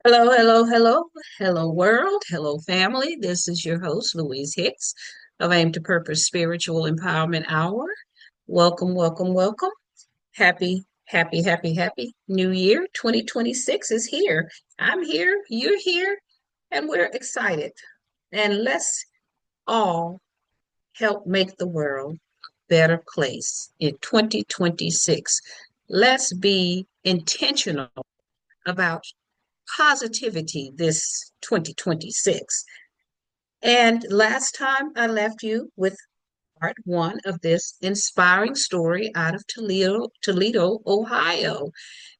Hello, hello, hello, hello, world, hello, family. This is your host, Louise Hicks of Aim to Purpose Spiritual Empowerment Hour. Welcome, welcome, welcome. Happy New Year. 2026 is here. I'm here, you're here, and we're excited. And let's all help make the world a better place in 2026. Let's be intentional about positivity this 2026. And last time I left you with part one of this inspiring story out of Toledo, Ohio.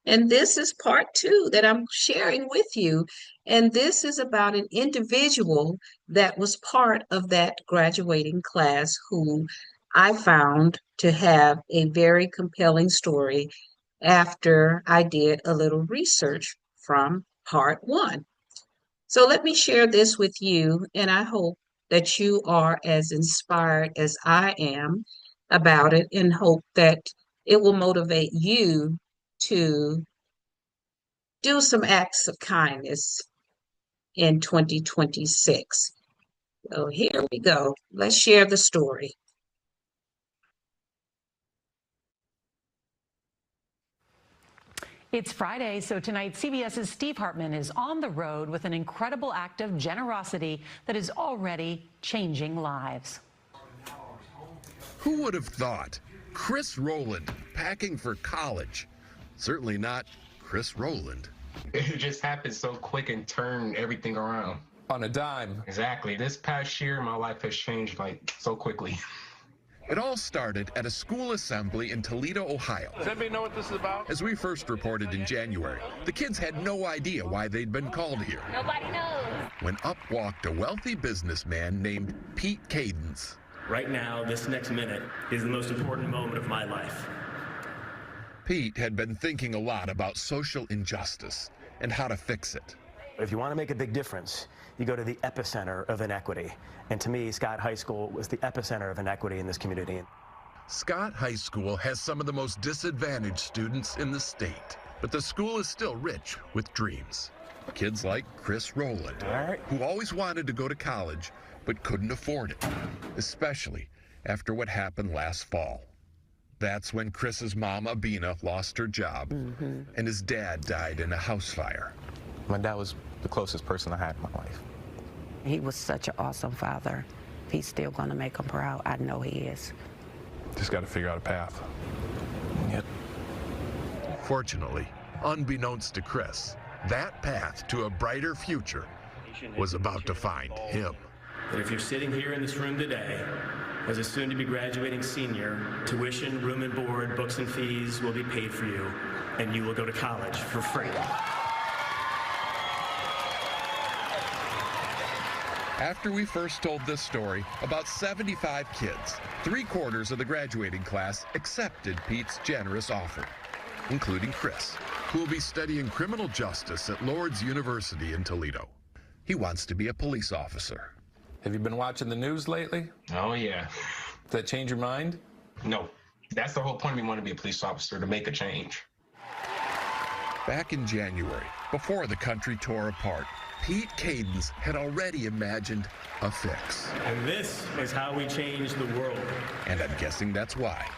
And this is part two that I'm sharing with you. And this is about an individual that was part of that graduating class who I found to have a very compelling story after I did a little research from part one. So let me share this with you, and I hope that you are as inspired as I am about it, and hope that it will motivate you to do some acts of kindness in 2026. So here we go. Let's share the story. It's Friday, so tonight CBS's Steve Hartman is on the road with an incredible act of generosity that is already changing lives. Who would have thought? Chris Rowland packing for college. Certainly not Chris Rowland. It just happened so quick and turned everything around. On a dime. Exactly. This past year, my life has changed like so quickly. It all started at a school assembly in Toledo, Ohio. Does anybody know what this is about? As we first reported in January, the kids had no idea why they'd been called here. Nobody knows. When up walked a wealthy businessman named Pete Kadens. Right now, this next minute is the most important moment of my life. Pete had been thinking a lot about social injustice and how to fix it. If you want to make a big difference, you go to the epicenter of inequity. And to me, Scott High School was the epicenter of inequity in this community. Scott High School has some of the most disadvantaged students in the state, but the school is still rich with dreams. Kids like Chris Rowland, who always wanted to go to college but couldn't afford it, especially after what happened last fall. That's when Chris's mom, Abina, lost her job, and his dad died in a house fire. My dad was the closest person I had in my life. He was such an awesome father. He's still going to make him proud. I know he is. Just got to figure out a path. Yep. Fortunately, unbeknownst to Chris, that path to a brighter future was about to find him. But if you're sitting here in this room today, as a soon-to-be graduating senior, tuition, room and board, books and fees will be paid for you, and you will go to college for free. After we first told this story, about 75 kids, 3/4 of the graduating class, accepted Pete's generous offer, including Chris, who will be studying criminal justice at Lourdes University in Toledo. He wants to be a police officer. Have you been watching the news lately? Oh, yeah. Does that change your mind? No. That's the whole point of me wanting to be a police officer, to make a change. Back in January, before the country tore apart, Pete Kadens had already imagined a fix. And this is how we change the world. And I'm guessing that's why.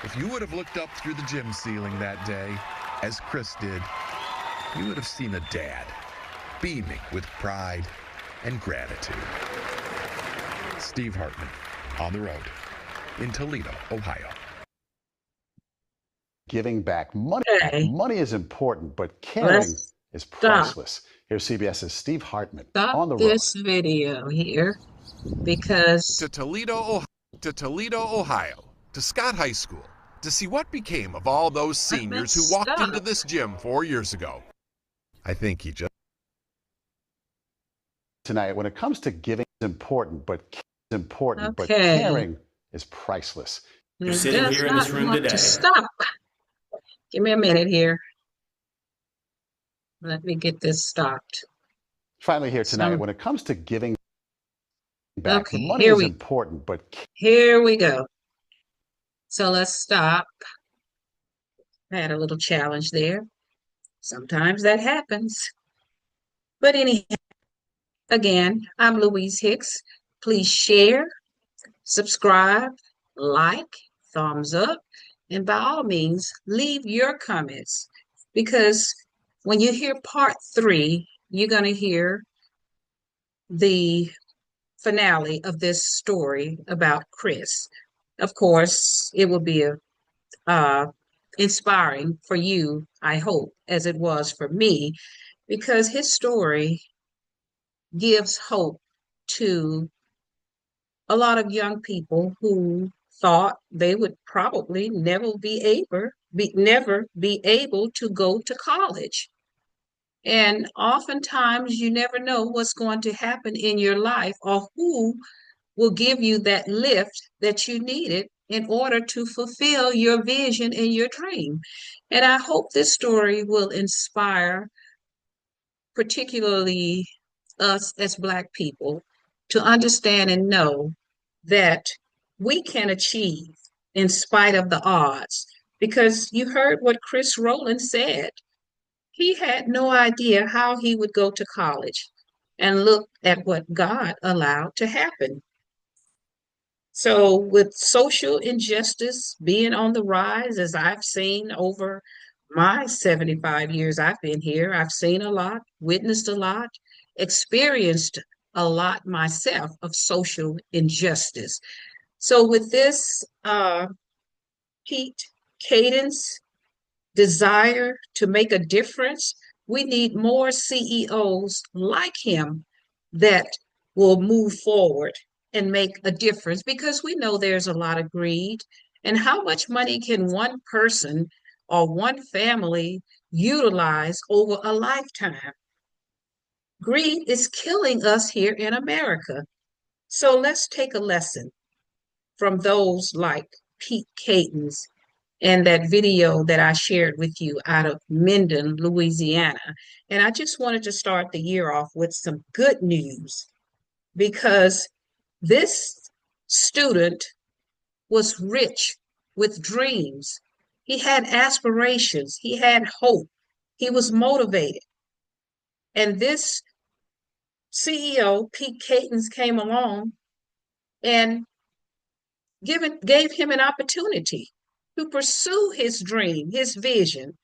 If you would have looked up through the gym ceiling that day, as Chris did, you would have seen a dad beaming with pride and gratitude. Steve Hartman, on the road in Toledo, Ohio. Giving back. Money is important, but caring Let's is priceless. Here's CBS's Steve Hartman on the road. This video here because To Toledo, Ohio, to Scott High School, to see what became of all those seniors who walked into this gym 4 years ago. I think he just... Tonight, when it comes to giving, is important, but but Okay. caring is priceless. You're It sitting does here in this not room want today. to stop. Give me a minute here. Let me get this stopped. Finally, here tonight, Some- when it comes to giving back, Okay, money here is we- important, but Here we go. So let's stop. I had a little challenge there. Sometimes that happens. But anyhow, again, I'm Louise Hicks. Please share, subscribe, like, thumbs up, and by all means, leave your comments because when you hear part 3, you're going to hear the finale of this story about Chris. Of course, it will be uh, inspiring for you, I hope, as it was for me, because his story gives hope to a lot of young people who thought they would probably never be able to go to college. And oftentimes you never know what's going to happen in your life or who will give you that lift that you needed in order to fulfill your vision and your dream. And I hope this story will inspire, particularly us as Black people, to understand and know that we can achieve in spite of the odds. Because you heard what Chris Rowland said. He had no idea how he would go to college, and look at what God allowed to happen. So, with social injustice being on the rise, as I've seen over my 75 years I've been here, I've seen a lot, witnessed a lot, experienced a lot myself of social injustice. So, with this, Pete Kadens' desire to make a difference, we need more CEOs like him that will move forward and make a difference because we know there's a lot of greed. And how much money can one person or one family utilize over a lifetime? Greed is killing us here in America. So let's take a lesson from those like Pete Kadens and that video that I shared with you out of Minden, Louisiana. And I just wanted to start the year off with some good news because this student was rich with dreams. He had aspirations. He had hope. He was motivated. And this CEO, Pete Kadens, came along and gave him an opportunity to pursue his dream, his vision.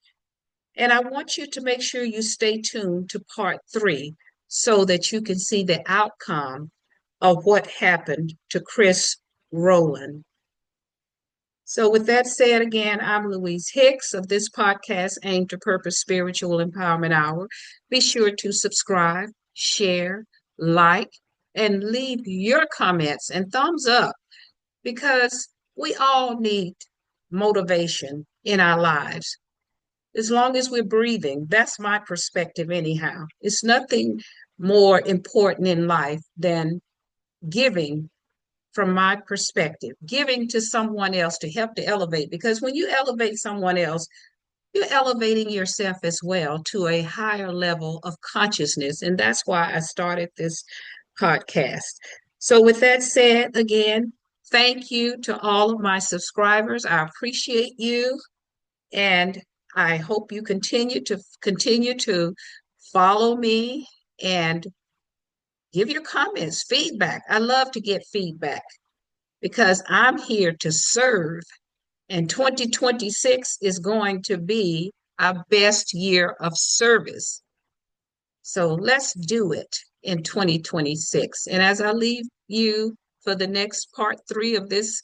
And I want you to make sure you stay tuned to part 3 so that you can see the outcome of what happened to Chris Rowland. So, with that said, again, I'm Louise Hicks of this podcast, Aim to Purpose Spiritual Empowerment Hour. Be sure to subscribe, share, like, and leave your comments and thumbs up because we all need motivation in our lives. As long as we're breathing, that's my perspective, anyhow. It's nothing more important in life than giving, from my perspective, giving to someone else to help to elevate. Because when you elevate someone else, you're elevating yourself as well to a higher level of consciousness. And that's why I started this podcast. So, with that said, again, thank you to all of my subscribers. I appreciate you. And I hope you continue to follow me and give your comments, feedback. I love to get feedback because I'm here to serve. And 2026 is going to be our best year of service. So let's do it in 2026. And as I leave you for the next part 3 of this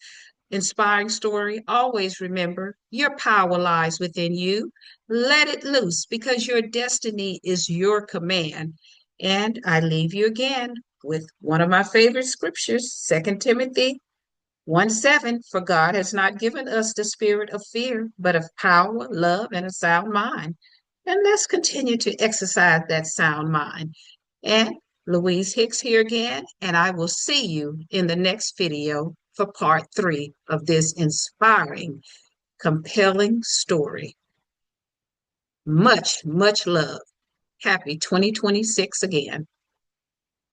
inspiring story, always remember your power lies within you. Let it loose because your destiny is your command. And I leave you again with one of my favorite scriptures, 2 Timothy 1:7. For God has not given us the spirit of fear, but of power, love, and a sound mind. And let's continue to exercise that sound mind. And Louise Hicks here again, and I will see you in the next video for part 3 of this inspiring, compelling story. Much, much love. Happy 2026 again.